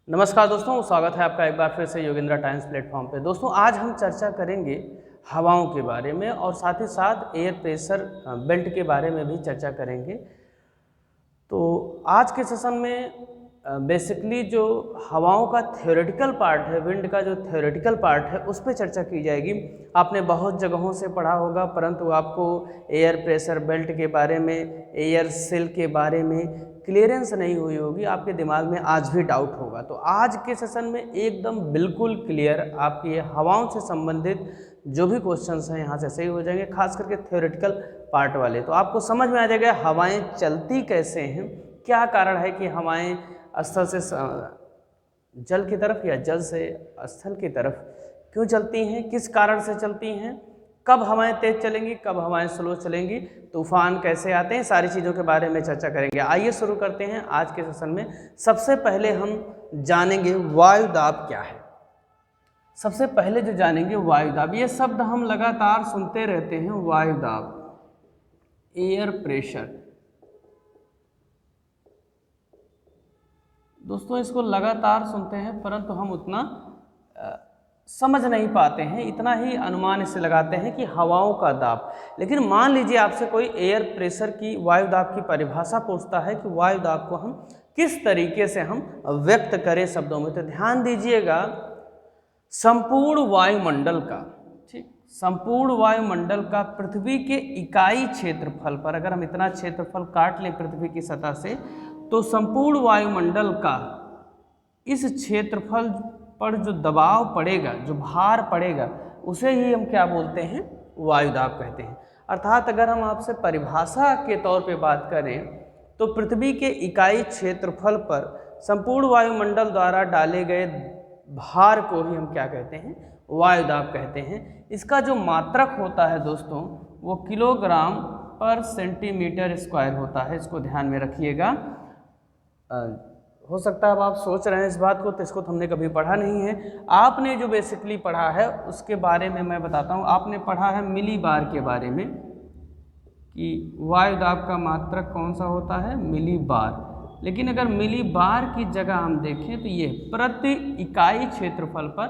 नमस्कार दोस्तों, स्वागत है आपका एक बार फिर से योगेंद्रा टाइम्स प्लेटफॉर्म पे। दोस्तों आज हम चर्चा करेंगे हवाओं के बारे में और साथ ही साथ एयर प्रेशर बेल्ट के बारे में भी चर्चा करेंगे। तो आज के सेशन में बेसिकली जो हवाओं का थ्योरेटिकल पार्ट है, विंड का जो थ्योरेटिकल पार्ट है उस पर चर्चा की जाएगी। आपने बहुत जगहों से पढ़ा होगा, परंतु आपको एयर प्रेशर बेल्ट के बारे में, एयर सेल के बारे में क्लियरेंस नहीं हुई होगी, आपके दिमाग में आज भी डाउट होगा। तो आज के सेशन में एकदम बिल्कुल क्लियर आपकी हवाओं से संबंधित जो भी क्वेश्चंस हैं यहाँ से सही हो जाएंगे, खास करके थ्योरेटिकल पार्ट वाले। तो आपको समझ में आ जाएगा हवाएं चलती कैसे हैं, क्या कारण है कि हवाएं स्थल से जल की तरफ या जल से स्थल की तरफ क्यों चलती हैं, किस कारण से चलती हैं, कब हवाएं तेज चलेंगी, कब हवाएं स्लो चलेंगी, तूफान कैसे आते हैं, सारी चीज़ों के बारे में चर्चा करेंगे। आइए शुरू करते हैं आज के सेशन में। सबसे पहले हम जानेंगे वायुदाब क्या है। सबसे पहले जो जानेंगे वायुदाब, ये शब्द हम लगातार सुनते रहते हैं। वायुदाब, एयर प्रेशर। दोस्तों इसको लगातार सुनते हैं परंतु हम उतना समझ नहीं पाते हैं, इतना ही अनुमान इससे लगाते हैं कि हवाओं का दाब। लेकिन मान लीजिए आपसे कोई एयर प्रेशर की, वायुदाब की परिभाषा पूछता है कि वायुदाब को हम किस तरीके से हम व्यक्त करें शब्दों में, तो ध्यान दीजिएगा संपूर्ण वायुमंडल का, ठीक, संपूर्ण वायुमंडल का पृथ्वी के इकाई क्षेत्रफल पर, अगर हम इतना क्षेत्रफल काट लें पृथ्वी की सतह से, तो संपूर्ण वायुमंडल का इस क्षेत्रफल पर जो दबाव पड़ेगा, जो भार पड़ेगा, उसे ही हम क्या बोलते हैं, वायुदाब कहते हैं। अर्थात अगर हम आपसे परिभाषा के तौर पे बात करें तो पृथ्वी के इकाई क्षेत्रफल पर संपूर्ण वायुमंडल द्वारा डाले गए भार को ही हम क्या कहते हैं, वायुदाब कहते हैं। इसका जो मात्रक होता है दोस्तों वो किलोग्राम पर सेंटीमीटर स्क्वायर होता है, इसको ध्यान में रखिएगा। हो सकता है अब आप सोच रहे हैं इस बात को, तो इसको तो हमने कभी पढ़ा नहीं है। आपने जो बेसिकली पढ़ा है उसके बारे में मैं बताता हूँ। आपने पढ़ा है मिली बार के बारे में कि वायुदाब का मात्रक कौन सा होता है, मिली बार। लेकिन अगर मिली बार की जगह हम देखें तो ये प्रति इकाई क्षेत्रफल पर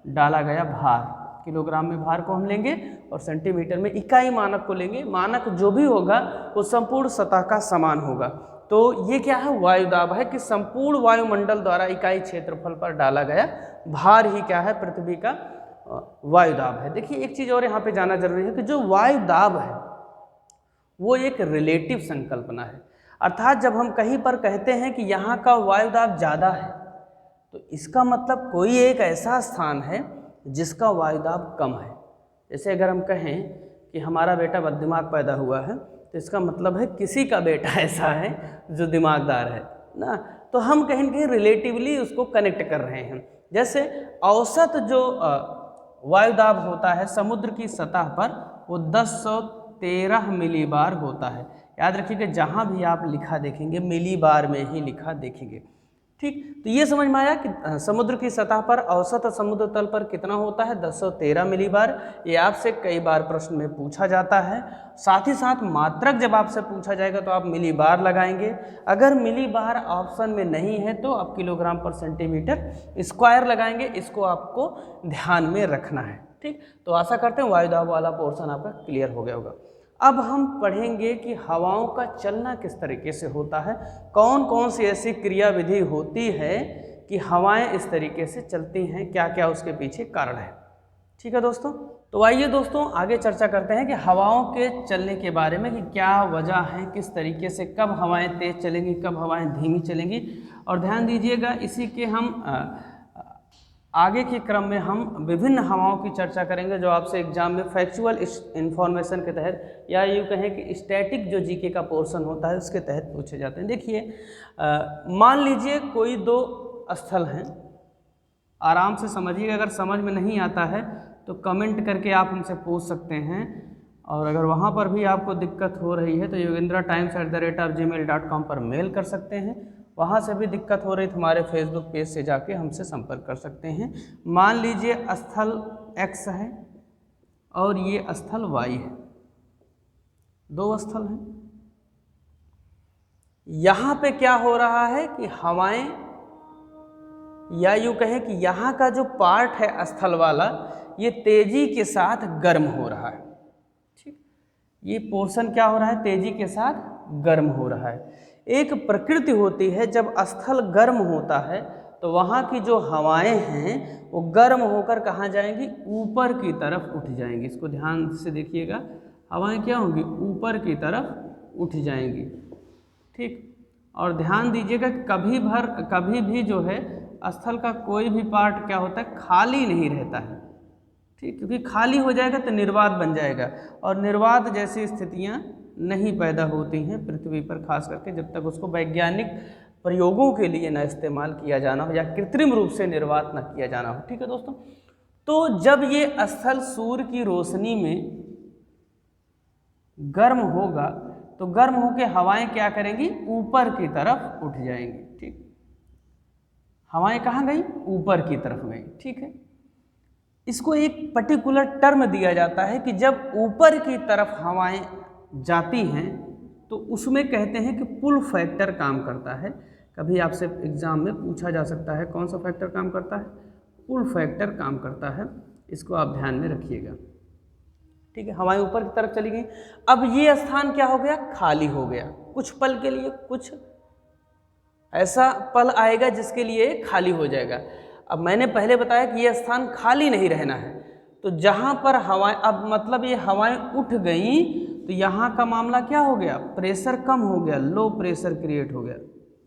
डाला गया भार, किलोग्राम में भार को हम लेंगे और सेंटीमीटर में इकाई मानक को लेंगे। मानक जो भी होगा वो संपूर्ण सतह का समान होगा। तो ये क्या है, वायुदाब है कि संपूर्ण वायुमंडल द्वारा इकाई क्षेत्रफल पर डाला गया भार ही क्या है, पृथ्वी का वायुदाब है। देखिए एक चीज़ और यहाँ पे जाना जरूरी है कि जो वायुदाब है वो एक रिलेटिव संकल्पना है। अर्थात जब हम कहीं पर कहते हैं कि यहाँ का वायुदाब ज़्यादा है, तो इसका मतलब कोई एक ऐसा स्थान है जिसका वायुदाब कम है। जैसे अगर हम कहें कि हमारा बेटा बददिमाग पैदा हुआ है, तो इसका मतलब है किसी का बेटा ऐसा है जो दिमागदार है ना। तो हम कहीं ना कहीं रिलेटिवली उसको कनेक्ट कर रहे हैं। जैसे औसत जो वायुदाब होता है समुद्र की सतह पर वो 1013 मिलीबार होता है। याद रखिएगा जहाँ भी आप लिखा देखेंगे मिलीबार में ही लिखा देखेंगे, ठीक। तो ये समझ में आया कि समुद्र की सतह पर औसत समुद्र तल पर कितना होता है, 1013 मिलीबार। ये आपसे कई बार प्रश्न में पूछा जाता है। साथ ही साथ मात्रक जब आपसे पूछा जाएगा तो आप मिलीबार लगाएंगे। अगर मिलीबार ऑप्शन में नहीं है तो आप किलोग्राम पर सेंटीमीटर स्क्वायर लगाएंगे। इसको आपको ध्यान में रखना है, ठीक। तो आशा करते हैं वायुदाब वाला पोर्शन आपका क्लियर हो गया होगा। अब हम पढ़ेंगे कि हवाओं का चलना किस तरीके से होता है, कौन कौन सी ऐसी क्रियाविधि होती है कि हवाएं इस तरीके से चलती हैं, क्या क्या उसके पीछे कारण है। ठीक है दोस्तों, तो आइए दोस्तों आगे चर्चा करते हैं कि हवाओं के चलने के बारे में कि क्या वजह है, किस तरीके से, कब हवाएं तेज चलेंगी, कब हवाएं धीमी चलेंगी। और ध्यान दीजिएगा इसी के हम आगे के क्रम में हम विभिन्न हवाओं की चर्चा करेंगे जो आपसे एग्जाम में फैक्चुअल इंफॉर्मेशन के तहत या यूँ कहें कि स्टैटिक जो जीके का पोर्शन होता है उसके तहत पूछे जाते हैं। देखिए मान लीजिए कोई दो स्थल हैं, आराम से समझिए, अगर समझ में नहीं आता है तो कमेंट करके आप हमसे पूछ सकते हैं। और अगर वहाँ पर भी आपको दिक्कत हो रही है तो yogendratimes@gmail.com पर मेल कर सकते हैं। वहाँ से भी दिक्कत हो रही तो हमारे फेसबुक पेज से जाके हमसे संपर्क कर सकते हैं। मान लीजिए स्थल X है और ये स्थल Y है, दो स्थल हैं। यहाँ पे क्या हो रहा है कि हवाएं या यूँ कहें कि यहाँ का जो पार्ट है स्थल वाला, ये तेजी के साथ गर्म हो रहा है। ठीक, ये पोर्शन क्या हो रहा है, तेजी के साथ गर्म हो रहा है। एक प्रकृति होती है, जब स्थल गर्म होता है तो वहाँ की जो हवाएं हैं वो गर्म होकर कहाँ जाएंगी, ऊपर की तरफ उठ जाएंगी। इसको ध्यान से देखिएगा, हवाएं क्या होंगी, ऊपर की तरफ उठ जाएंगी। ठीक, और ध्यान दीजिएगा कभी भी जो है स्थल का कोई भी पार्ट क्या होता है, खाली नहीं रहता है। ठीक, क्योंकि खाली हो जाएगा तो निर्वात बन जाएगा, और निर्वात जैसी स्थितियां नहीं पैदा होती हैं पृथ्वी पर, खास करके जब तक उसको वैज्ञानिक प्रयोगों के लिए न इस्तेमाल किया जाना हो या कृत्रिम रूप से निर्वात न किया जाना हो। ठीक है दोस्तों, तो जब ये स्थल सूर्य की रोशनी में गर्म होगा तो गर्म होकर हवाएं क्या करेंगी, ऊपर की तरफ उठ जाएंगी। ठीक, हवाएं कहाँ गई, ऊपर की तरफ गई। ठीक है, इसको एक पर्टिकुलर टर्म दिया जाता है कि जब ऊपर की तरफ हवाएं जाती हैं तो उसमें कहते हैं कि पुल फैक्टर काम करता है। कभी आपसे एग्जाम में पूछा जा सकता है कौन सा फैक्टर काम करता है, पुल फैक्टर काम करता है। इसको आप ध्यान में रखिएगा। ठीक है, हवाएं ऊपर की तरफ चली गई, अब ये स्थान क्या हो गया, खाली हो गया कुछ पल के लिए। कुछ ऐसा पल आएगा जिसके लिए खाली हो जाएगा। अब मैंने पहले बताया कि ये स्थान खाली नहीं रहना है, तो जहाँ पर हवाएं, अब मतलब ये हवाएं उठ गई तो यहाँ का मामला क्या हो गया, प्रेशर कम हो गया, लो प्रेशर क्रिएट हो गया।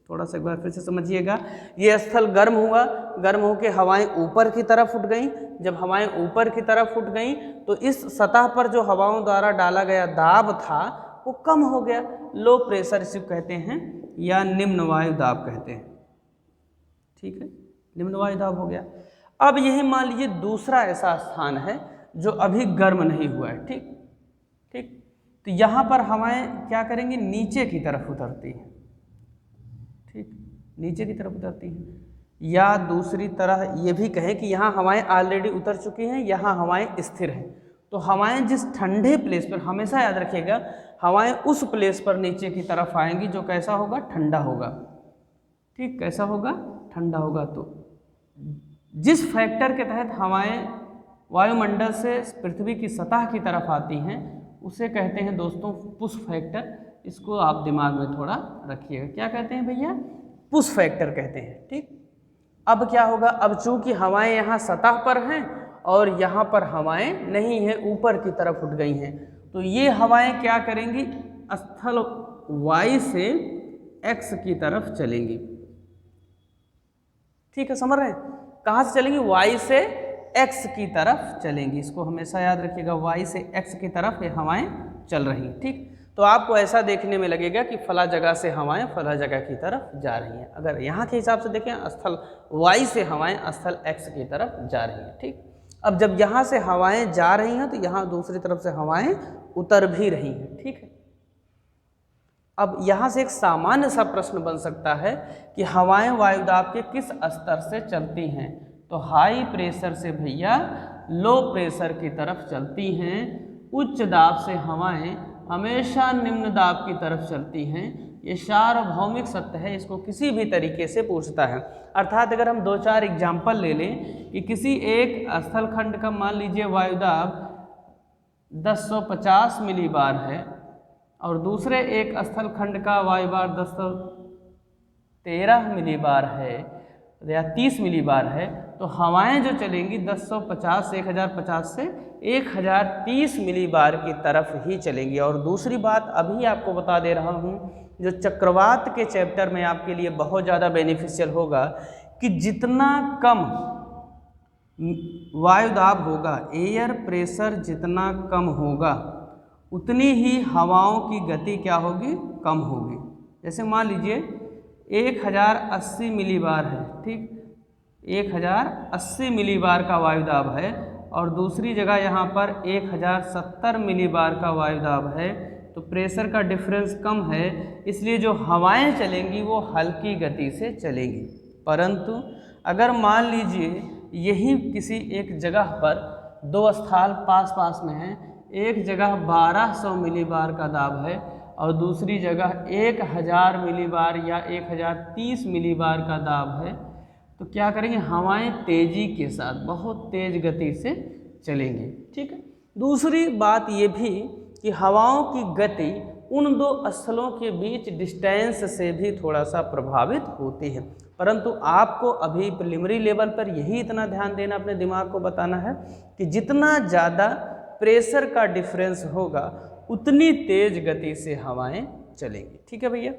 थोड़ा सा एक बार फिर से समझिएगा, ये स्थल गर्म हुआ, गर्म होकर हवाएं ऊपर की तरफ उठ गई। जब हवाएं ऊपर की तरफ उठ गई तो इस सतह पर जो हवाओं द्वारा डाला गया दाब था वो कम हो गया, लो प्रेशर इसे कहते हैं या निम्न वायु दाब कहते हैं। ठीक है, निम्न वायु दाब हो गया। अब यही मान लीजिए दूसरा ऐसा स्थान है जो अभी गर्म नहीं हुआ है। ठीक ठीक, तो यहाँ पर हवाएं क्या करेंगी, नीचे की तरफ उतरती हैं। ठीक, नीचे की तरफ उतरती हैं, या दूसरी तरह ये भी कहें कि यहाँ हवाएं ऑलरेडी उतर चुकी हैं, यहाँ हवाएं स्थिर हैं। तो हवाएं जिस ठंडे प्लेस पर, हमेशा याद रखिएगा, हवाएं उस प्लेस पर नीचे की तरफ आएंगी जो कैसा होगा, ठंडा होगा। ठीक, कैसा होगा, ठंडा होगा। तो जिस फैक्टर के तहत हवाएं वायुमंडल से पृथ्वी की सतह की तरफ आती हैं उसे कहते हैं दोस्तों पुश फैक्टर। इसको आप दिमाग में थोड़ा रखिएगा, क्या कहते हैं भैया, पुश फैक्टर कहते हैं। ठीक, अब क्या होगा, अब चूंकि हवाएं यहाँ सतह पर हैं और यहाँ पर हवाएं नहीं हैं, ऊपर की तरफ उठ गई हैं, तो ये हवाएं क्या करेंगी, स्थल y से x की तरफ चलेंगी। ठीक है, समझ रहे हैं, कहाँ से चलेंगी, y से x की तरफ चलेंगी। इसको हमेशा याद रखिएगा, y से x की तरफ ये हवाएं चल रही हैं। ठीक, तो आपको ऐसा देखने में लगेगा कि फला जगह से हवाएं फला जगह की तरफ जा रही हैं। अगर यहाँ के हिसाब से देखें, स्थल y से हवाएं स्थल x की तरफ जा रही हैं। ठीक, अब जब यहाँ से हवाएं जा रही हैं तो यहाँ दूसरी तरफ से हवाएं उतर भी रही हैं। ठीक है, अब यहाँ से एक सामान्य सा प्रश्न बन सकता है कि हवाएं वायुदाब के किस स्तर से चलती हैं, तो हाई प्रेशर से भैया लो प्रेशर की तरफ चलती हैं। उच्च दाब से हवाएं हमेशा निम्न दाब की तरफ चलती हैं। ये सार्वभौमिक सत्य है, इसको किसी भी तरीके से पूछता है। अर्थात अगर हम 2-4 एग्जाम्पल ले लें कि किसी एक स्थल खंड का मान लीजिए वायुदाब 1050 मिलीबार है और दूसरे एक स्थल खंड का वायुदाब 1013 मिलीबार है या 30 मिलीबार है, तो हवाएं जो चलेंगी 1050 से 1030 मिलीबार की तरफ ही चलेंगी। और दूसरी बात अभी आपको बता दे रहा हूँ, जो चक्रवात के चैप्टर में आपके लिए बहुत ज़्यादा बेनिफिशियल होगा, कि जितना कम वायुदाब होगा, एयर प्रेशर जितना कम होगा, उतनी ही हवाओं की गति क्या होगी, कम होगी। जैसे मान लीजिए 1080 मिलीबार है, ठीक, 1080 मिलीबार का वायुदाब है और दूसरी जगह यहाँ पर 1070 मिलीबार का वायुदाब है, तो प्रेशर का डिफरेंस कम है, इसलिए जो हवाएं चलेंगी वो हल्की गति से चलेंगी। परंतु अगर मान लीजिए यही किसी एक जगह पर दो स्थल पास पास में हैं, एक जगह 1200 मिलीबार का दाब है और दूसरी जगह 1000 मिलीबार या 1030 मिलीबार का दाब है, तो क्या करेंगे, हवाएं तेजी के साथ बहुत तेज गति से चलेंगी। ठीक है। दूसरी बात ये भी कि हवाओं की गति उन दो स्थलों के बीच डिस्टेंस से भी थोड़ा सा प्रभावित होती है, परंतु आपको अभी प्रिलिमिनरी लेवल पर यही इतना ध्यान देना, अपने दिमाग को बताना है कि जितना ज़्यादा प्रेशर का डिफरेंस होगा उतनी तेज गति से हवाएं चलेंगी। ठीक है भैया।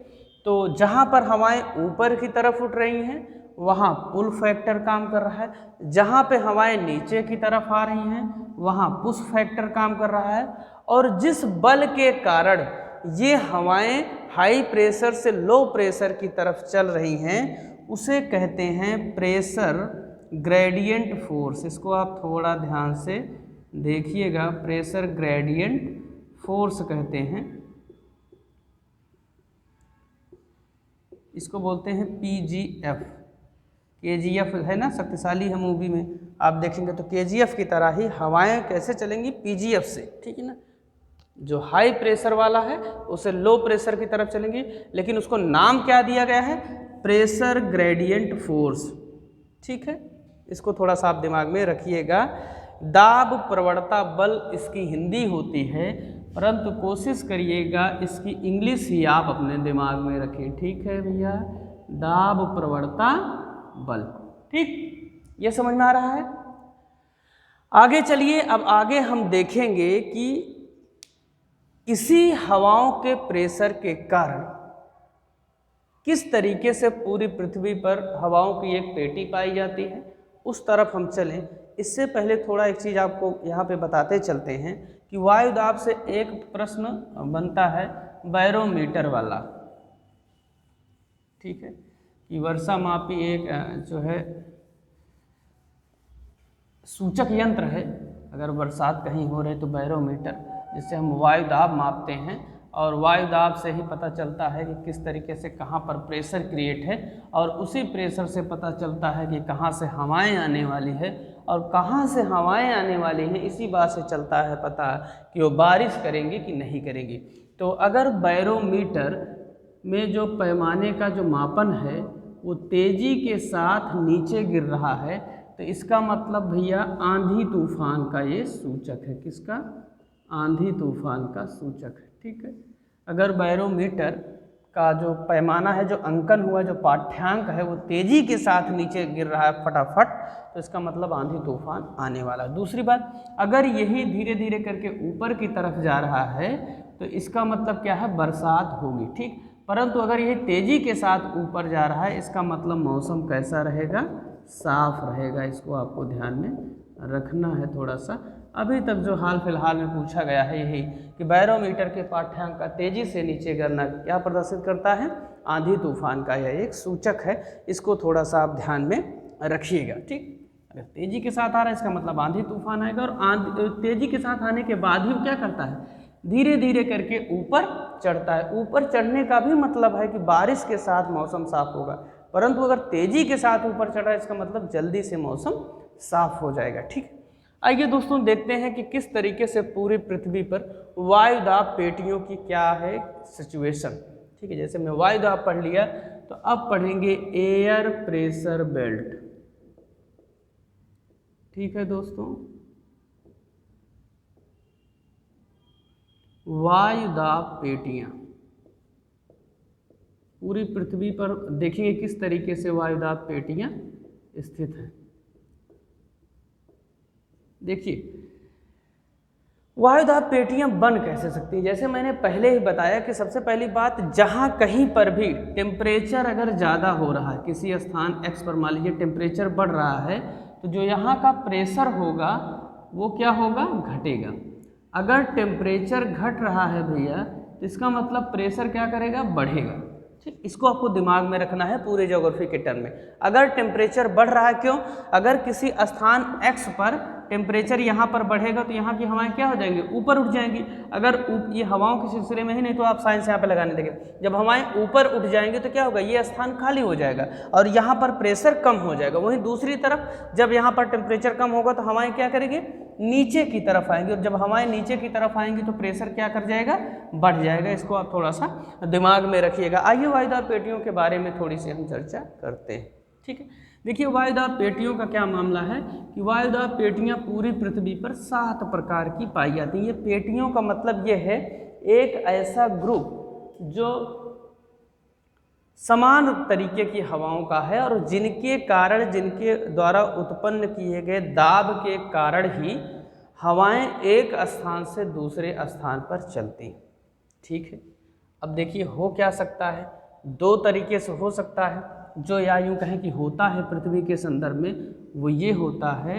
तो जहाँ पर हवाएं ऊपर की तरफ उठ रही हैं वहाँ पुल फैक्टर काम कर रहा है, जहाँ पे हवाएं नीचे की तरफ आ रही हैं वहाँ पुश फैक्टर काम कर रहा है, और जिस बल के कारण ये हवाएं हाई प्रेशर से लो प्रेशर की तरफ चल रही हैं उसे कहते हैं प्रेशर ग्रेडियंट फोर्स। इसको आप थोड़ा ध्यान से देखिएगा, प्रेशर ग्रेडियंट फोर्स कहते हैं, इसको बोलते हैं PGF। KGF है ना, शक्तिशाली है मूवी में, आप देखेंगे तो KGF की तरह ही हवाएं कैसे चलेंगी, PGF से। ठीक है ना, जो हाई प्रेशर वाला है उसे लो प्रेशर की तरफ चलेंगी, लेकिन उसको नाम क्या दिया गया है, प्रेशर ग्रेडियंट फोर्स। ठीक है, इसको थोड़ा सा आप दिमाग में रखिएगा। दाब प्रवणता बल इसकी हिंदी होती है, परंतु कोशिश करिएगा इसकी इंग्लिश ही आप अपने दिमाग में रखें। ठीक है भैया, दाब प्रवणता बल। ठीक, ये समझ में आ रहा है। आगे चलिए, अब आगे हम देखेंगे कि इसी हवाओं के प्रेशर के कारण किस तरीके से पूरी पृथ्वी पर हवाओं की एक पेटी पाई जाती है, उस तरफ हम चलें। इससे पहले थोड़ा एक चीज़ आपको यहाँ पे बताते चलते हैं कि वायु दाब से एक प्रश्न बनता है बैरोमीटर वाला। ठीक है, कि वर्षा मापी एक जो है सूचक यंत्र है, अगर बरसात कहीं हो रही तो बैरोमीटर, जिससे हम वायु दाब मापते हैं, और वायु दाब से ही पता चलता है कि किस तरीके से कहाँ पर प्रेशर क्रिएट है, और उसी प्रेशर से पता चलता है कि कहाँ से हवाएं आने वाली है, और कहाँ से हवाएं आने वाली हैं इसी बात से चलता है पता कि वो बारिश करेंगी कि नहीं करेंगी। तो अगर बैरोमीटर में जो पैमाने का जो मापन है वो तेज़ी के साथ नीचे गिर रहा है, तो इसका मतलब भैया आंधी तूफान का ये सूचक है। किसका? आंधी तूफान का सूचक है। ठीक है, अगर बैरोमीटर का जो पैमाना है, जो अंकन हुआ, जो पाठ्यांक है, वो तेज़ी के साथ नीचे गिर रहा है फटाफट, तो इसका मतलब आंधी तूफान आने वाला है। दूसरी बात, अगर यही धीरे धीरे करके ऊपर की तरफ जा रहा है तो इसका मतलब क्या है, बरसात होगी। ठीक, परंतु अगर यही तेज़ी के साथ ऊपर जा रहा है, इसका मतलब मौसम कैसा रहेगा, साफ रहेगा। इसको आपको ध्यान में रखना है थोड़ा सा। अभी तक जो हाल फिलहाल में पूछा गया है यही कि बैरोमीटर के पाठ्यांक का तेज़ी से नीचे गिरना क्या प्रदर्शित करता है, आंधी तूफान का यह एक सूचक है। इसको थोड़ा सा आप ध्यान में रखिएगा। ठीक, अगर तेज़ी के साथ आ रहा है इसका मतलब आंधी तूफान आएगा, और तेज़ी के साथ आने के बाद ही वो क्या करता है, धीरे धीरे करके ऊपर चढ़ता है। ऊपर चढ़ने का भी मतलब है कि बारिश के साथ मौसम साफ होगा, परंतु अगर तेज़ी के साथ ऊपर चढ़ रहा है इसका मतलब जल्दी से मौसम साफ हो जाएगा। ठीक, आइए दोस्तों देखते हैं कि किस तरीके से पूरी पृथ्वी पर वायुदाब पेटियों की क्या है सिचुएशन। ठीक है, जैसे मैं वायुदाब पढ़ लिया तो अब पढ़ेंगे एयर प्रेशर बेल्ट। ठीक है दोस्तों, वायुदाब पेटियां पूरी पृथ्वी पर देखेंगे किस तरीके से वायुदाब पेटियां स्थित हैं। देखिए, वायुदाब पेटियां बन कैसे सकती हैं। जैसे मैंने पहले ही बताया कि सबसे पहली बात, जहां कहीं पर भी टेम्परेचर अगर ज़्यादा हो रहा है, किसी स्थान x पर मान लीजिए टेम्परेचर बढ़ रहा है, तो जो यहाँ का प्रेशर होगा वो क्या होगा, घटेगा। अगर टेम्परेचर घट रहा है भैया तो इसका मतलब प्रेशर क्या करेगा, बढ़ेगा। ठीक, इसको आपको दिमाग में रखना है पूरे ज्योग्राफी के टर्म में। अगर टेम्परेचर बढ़ रहा है, क्यों, अगर किसी स्थान x पर टेम्परेचर यहाँ पर बढ़ेगा तो यहाँ की हवाएं क्या हो जाएंगी, ऊपर उठ जाएंगी। अगर ये हवाओं के सिलसिले में ही नहीं तो आप साइंस यहाँ पे लगाने देंगे, जब हवाएं ऊपर उठ जाएंगी तो क्या होगा, ये स्थान खाली हो जाएगा और यहाँ पर प्रेशर कम हो जाएगा। वहीं दूसरी तरफ जब यहाँ पर टेम्परेचर कम होगा तो हवाएं क्या करेंगी, नीचे की तरफ आएंगी, और जब हवाएं नीचे की तरफ आएंगी तो प्रेशर क्या कर जाएगा, बढ़ जाएगा। इसको आप थोड़ा सा दिमाग में रखिएगा। आइए वायुदाब पेटियों के बारे में थोड़ी सी हम चर्चा करते हैं। ठीक है, देखिए वायुदाब पेटियों का क्या मामला है कि वायुदाब पेटियां पूरी पृथ्वी पर 7 प्रकार की पाई जाती हैं। ये पेटियों का मतलब ये है एक ऐसा ग्रुप जो समान तरीके की हवाओं का है और जिनके कारण, जिनके द्वारा उत्पन्न किए गए दाब के कारण ही हवाएं एक स्थान से दूसरे स्थान पर चलती हैं। ठीक है, अब देखिए हो क्या सकता है, दो तरीके से हो सकता है। जो या यूँ कहें कि होता है पृथ्वी के संदर्भ में, वो ये होता है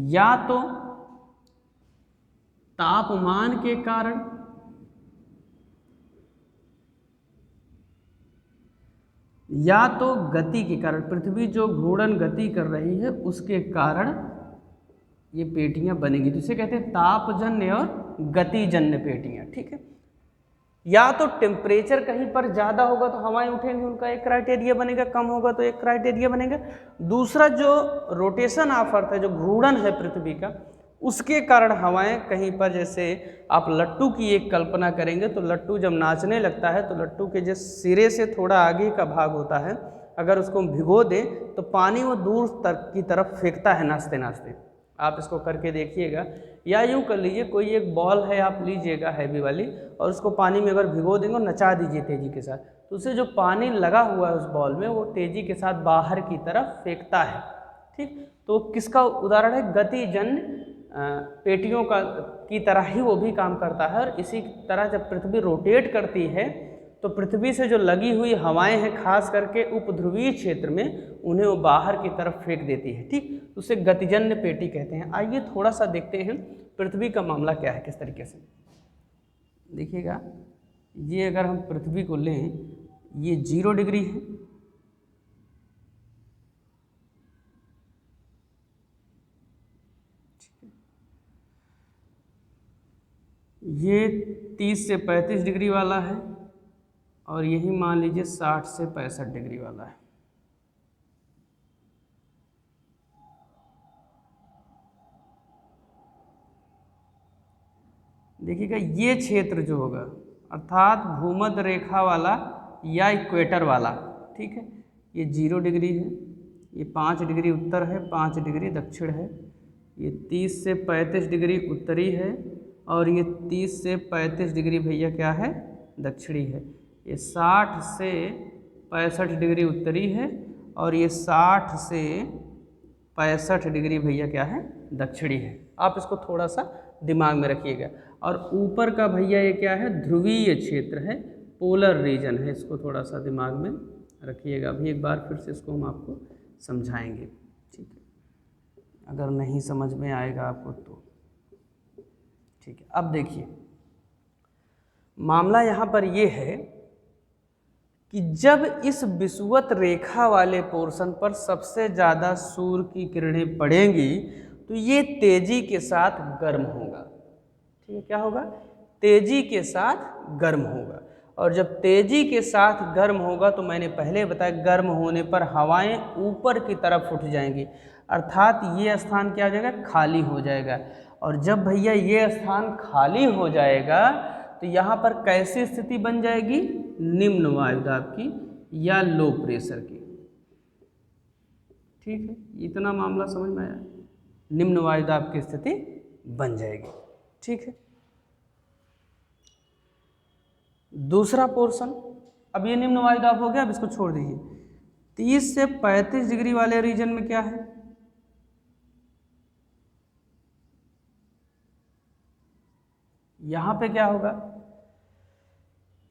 या तो तापमान के कारण, या तो गति के कारण। पृथ्वी जो घूर्णन गति कर रही है उसके कारण ये पेटियां बनेंगी, तो इसे कहते हैं तापजन्य और गतिजन्य पेटियां। ठीक है, या तो टेम्परेचर कहीं पर ज़्यादा होगा तो हवाएं उठेंगी, उनका एक क्राइटेरिया बनेगा, कम होगा तो एक क्राइटेरिया बनेगा। दूसरा जो रोटेशन ऑफ अर्थ है, जो घूर्णन है पृथ्वी का, उसके कारण हवाएं कहीं पर, जैसे आप लट्टू की एक कल्पना करेंगे तो लट्टू जब नाचने लगता है तो लट्टू के जिस सिरे से थोड़ा आगे का भाग होता है, अगर उसको भिगो दें तो पानी वो दूर तक की तरफ फेंकता है नाचते नाचते। आप इसको करके देखिएगा। या यूँ कर लीजिए, कोई एक बॉल है आप लीजिएगा हैवी वाली, और उसको पानी में अगर भिगो देंगे और नचा दीजिए तेज़ी के साथ, तो उससे जो पानी लगा हुआ है उस बॉल में, वो तेज़ी के साथ बाहर की तरफ फेंकता है। ठीक, तो किसका उदाहरण है? गतिजन्य पेटियों का की तरह ही वो भी काम करता है। और इसी तरह जब पृथ्वी रोटेट करती है तो पृथ्वी से जो लगी हुई हवाएं हैं, खास करके उपध्रुवीय क्षेत्र में, उन्हें वो बाहर की तरफ फेंक देती है। ठीक, उसे गतिजन्य पेटी कहते हैं। आइए थोड़ा सा देखते हैं पृथ्वी का मामला क्या है, किस तरीके से। देखिएगा, ये अगर हम पृथ्वी को लें, ये 0 डिग्री है, ये 30 से 35 डिग्री वाला है, और यही मान लीजिए 60 से 65 डिग्री वाला है। देखिएगा, ये क्षेत्र जो होगा अर्थात भूमध्य रेखा वाला या इक्वेटर वाला, ठीक है, ये 0 डिग्री है, ये 5 डिग्री उत्तर है, 5 डिग्री दक्षिण है, ये 30 से 35 डिग्री उत्तरी है, और ये 30 से 35 डिग्री भैया क्या है? दक्षिणी है। ये 60 से 65 डिग्री उत्तरी है, और ये 60 से 65 डिग्री भैया क्या है? दक्षिणी है। आप इसको थोड़ा सा दिमाग में रखिएगा। और ऊपर का भैया ये क्या है? ध्रुवीय क्षेत्र है, पोलर रीजन है, इसको थोड़ा सा दिमाग में रखिएगा। अभी एक बार फिर से इसको हम आपको समझाएंगे, ठीक है, अगर नहीं समझ में आएगा आपको तो ठीक है। अब देखिए, मामला यहाँ पर ये है कि जब इस विषुवत रेखा वाले पोर्शन पर सबसे ज़्यादा सूर्य की किरणें पड़ेंगी तो ये तेज़ी के साथ गर्म होगा। ठीक है, क्या होगा? तेज़ी के साथ गर्म होगा। और जब तेज़ी के साथ गर्म होगा तो मैंने पहले बताया, गर्म होने पर हवाएं ऊपर की तरफ उठ जाएंगी, अर्थात ये स्थान क्या हो जाएगा? खाली हो जाएगा। और जब भैया ये स्थान खाली हो जाएगा तो यहाँ पर कैसी स्थिति बन जाएगी? निम्न वायुदाब की या लो प्रेशर की। ठीक है, इतना मामला समझ में आया? निम्न वायुदाब की स्थिति बन जाएगी। ठीक है, दूसरा पोर्शन, अब ये निम्न वायुदाब हो गया, अब इसको छोड़ दीजिए। 30 से 35 डिग्री वाले रीजन में क्या है? यहाँ पे क्या होगा?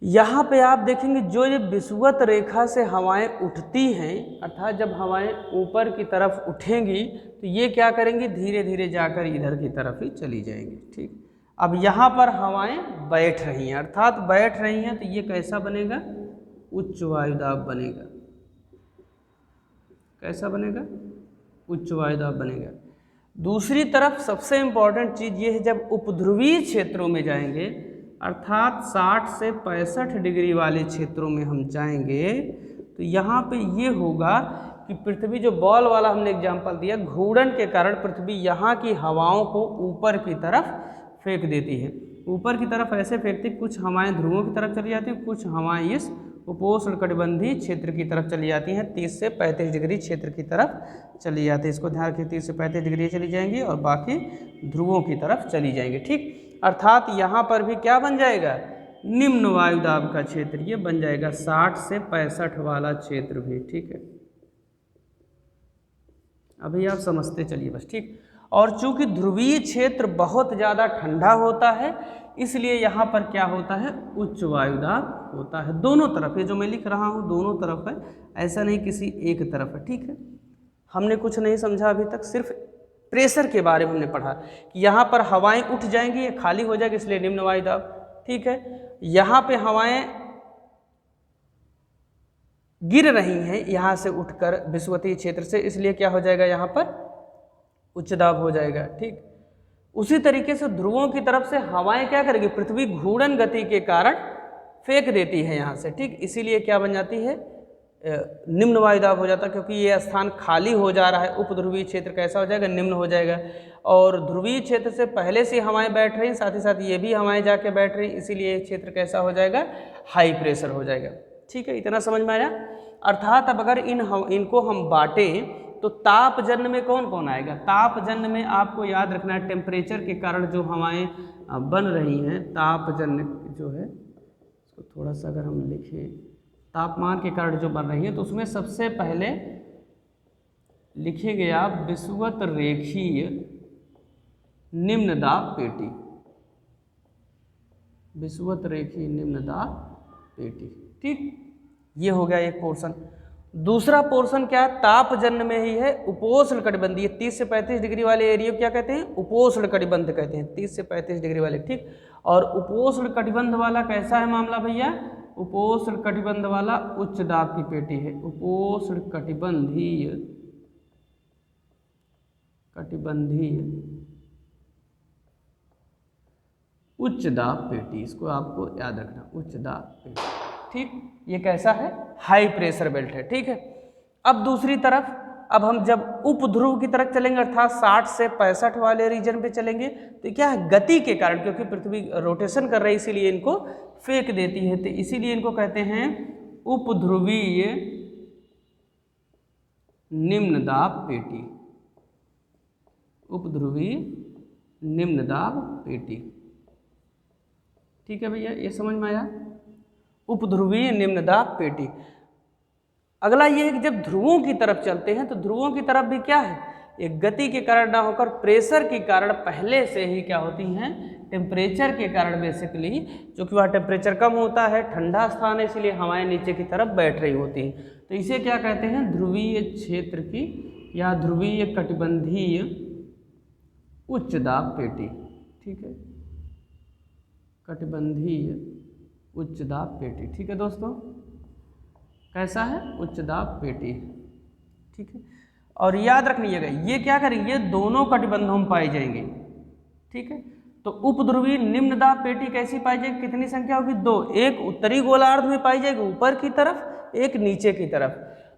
यहाँ पे आप देखेंगे जो ये विषुवत रेखा से हवाएं उठती हैं, अर्थात जब हवाएं ऊपर की तरफ उठेंगी तो ये क्या करेंगी? धीरे धीरे जाकर इधर की तरफ ही चली जाएंगी। ठीक, अब यहाँ पर हवाएं बैठ रही हैं, अर्थात बैठ रही हैं, तो ये कैसा बनेगा? उच्च वायुदाब बनेगा। कैसा बनेगा? उच्च वायुदाब बनेगा। दूसरी तरफ सबसे इम्पॉर्टेंट चीज़ ये है, जब उपध्रुवीय क्षेत्रों में जाएंगे, अर्थात 60 से 65 डिग्री वाले क्षेत्रों में हम जाएंगे, तो यहाँ पे ये होगा कि पृथ्वी, जो बॉल वाला हमने एग्जाम्पल दिया, घूर्णन के कारण पृथ्वी यहाँ की हवाओं को ऊपर की तरफ फेंक देती है। ऊपर की तरफ ऐसे फेंकती, कुछ हवाएं ध्रुवों की तरफ चली जाती हैं, कुछ हवाएं इस उपोष्णकटिबंधीय क्षेत्र की तरफ चली जाती हैं, 30 से 35 डिग्री क्षेत्र की तरफ चली जाती है। इसको ध्यान रखिए, 30 से 35 डिग्री चली जाएंगी और बाकी ध्रुवों की तरफ चली जाएंगी। ठीक, अर्थात यहाँ पर भी क्या बन जाएगा, निम्न वायुदाब का क्षेत्र ये बन जाएगा 60 से 65 वाला क्षेत्र भी। ठीक है, अभी आप समझते चलिए बस। ठीक, और चूंकि ध्रुवीय क्षेत्र बहुत ज़्यादा ठंडा होता है इसलिए यहाँ पर क्या होता है, उच्च वायुदाब होता है। दोनों तरफ, ये जो मैं लिख रहा हूँ दोनों तरफ है, ऐसा नहीं किसी एक तरफ है। ठीक है, हमने कुछ नहीं समझा अभी तक, सिर्फ प्रेशर के बारे में हमने पढ़ा कि यहाँ पर हवाएं उठ जाएंगी, खाली हो जाएगी, इसलिए निम्न वायुदाब। ठीक है, यहाँ पे हवाएं गिर रही हैं यहाँ से उठकर विषुवतीय क्षेत्र से, इसलिए क्या हो जाएगा, यहाँ पर उच्च दाब हो जाएगा। ठीक, उसी तरीके से ध्रुवों की तरफ से हवाएं क्या करेगी, पृथ्वी घूर्णन गति के कारण फेंक देती है यहाँ से। ठीक, इसीलिए क्या बन जाती है, निम्न वायुदाब हो जाता है, क्योंकि ये स्थान खाली हो जा रहा है। उपध्रुवीय क्षेत्र कैसा हो जाएगा, निम्न हो जाएगा। और ध्रुवीय क्षेत्र से पहले से हवाएं बैठ रही, साथ ही साथ ये भी हवाएं जाके बैठ रही, इसीलिए क्षेत्र कैसा हो जाएगा, हाई प्रेशर हो जाएगा। ठीक है, इतना समझ में आया। अर्थात अब अगर इनको हम बांटें तो तापजन्य में कौन कौन आएगा, तापजन्य में आपको याद रखना है टेम्परेचर के कारण जो हवाएं बन रही हैं, तापजन्य जो है इसको थोड़ा सा अगर हम लिखें, तापमान के कारण जो बन रही है, तो उसमें सबसे पहले लिखेंगे आप विषुवत रेखीय निम्न दाब पेटी, विषुवत रेखीय निम्न दाब पेटी। ठीक, ये हो गया एक पोर्शन। दूसरा पोर्शन क्या है, तापजन्य में ही है, उपोष्णकटिबंधीय। 30 से 35 डिग्री वाले एरिया क्या कहते हैं, उपोष्णकटिबंध कहते हैं, 30 से 35 डिग्री वाले। ठीक, और उपोष्णकटिबंध वाला कैसा है मामला भैया, उपोष्णकटिबंध वाला उच्च दाब की पेटी है, उपोष्णकटिबंधीय उच्च दाब पेटी, इसको आपको याद रखना, उच्च दाब पेटी। ठीक, ये कैसा है, हाई प्रेशर बेल्ट है। ठीक है, अब दूसरी तरफ, अब हम जब उपध्रुव की तरफ चलेंगे अर्थात 60 से 65 वाले रीजन पे चलेंगे, तो क्या है, गति के कारण, क्योंकि पृथ्वी रोटेशन कर रही है इसीलिए इनको फेंक देती है, तो इसीलिए इनको कहते हैं उपध्रुवीय निम्न दाब पेटी, उपध्रुवीय निम्न दाब पेटी। ठीक है भैया, ये समझ में आया, उपध्रुवीय निम्न दाब पेटी। अगला ये है कि जब ध्रुवों की तरफ चलते हैं तो ध्रुवों की तरफ भी क्या है, एक गति के कारण ना होकर प्रेशर के कारण पहले से ही क्या होती हैं, टेम्परेचर के कारण बेसिकली, जो कि वहाँ टेम्परेचर कम होता है, ठंडा स्थान है, इसलिए हवाएं नीचे की तरफ बैठ रही होती हैं। तो इसे क्या कहते हैं, ध्रुवीय क्षेत्र की या ध्रुवीय कटिबंधीय उच्च दाब पेटी। ठीक है, कटिबंधीय उच्च दाब पेटी। ठीक है दोस्तों, कैसा है, उच्च दाब पेटी। ठीक है, और याद रखिएगा ये क्या करेंगे, ये दोनों कटिबंधों में पाए जाएंगे। ठीक है, तो उपध्रुवीय निम्न दाब पेटी कैसी पाई जाएगी, कितनी संख्या होगी, 2, एक उत्तरी गोलार्ध में पाई जाएगी ऊपर की तरफ, एक नीचे की तरफ।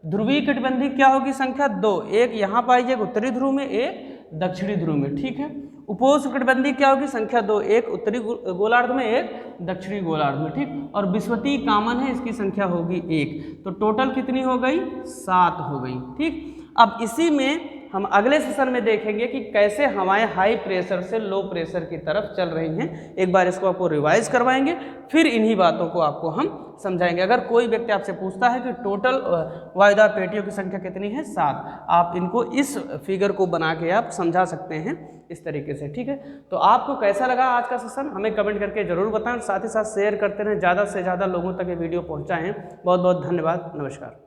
ध्रुवीय कटिबंधी क्या होगी, संख्या 2, एक यहाँ पाई जाएगी उत्तरी ध्रुव में, एक दक्षिणी ध्रुव में। ठीक है, उपोष्णकटिबंधी क्या होगी, संख्या 2, एक उत्तरी गोलार्ध में, एक दक्षिणी गोलार्ध में। ठीक, और विषुवतीय कॉमन है, इसकी संख्या होगी 1, तो टोटल कितनी हो गई, 7 हो गई। ठीक, अब इसी में हम अगले सेशन में देखेंगे कि कैसे हवाएं हाई प्रेशर से लो प्रेशर की तरफ चल रही हैं। एक बार इसको आपको रिवाइज करवाएंगे, फिर इन्हीं बातों को आपको हम समझाएंगे। अगर कोई व्यक्ति आपसे पूछता है कि टोटल वायुदाब पेटियों की संख्या कितनी है, 7, आप इनको इस फिगर को बना के आप समझा सकते हैं इस तरीके से। ठीक है, तो आपको कैसा लगा आज का सेशन हमें कमेंट करके जरूर बताएं, साथ ही साथ शेयर करते रहें, ज़्यादा से ज़्यादा लोगों तक ये वीडियो पहुँचाएँ। बहुत बहुत धन्यवाद, नमस्कार।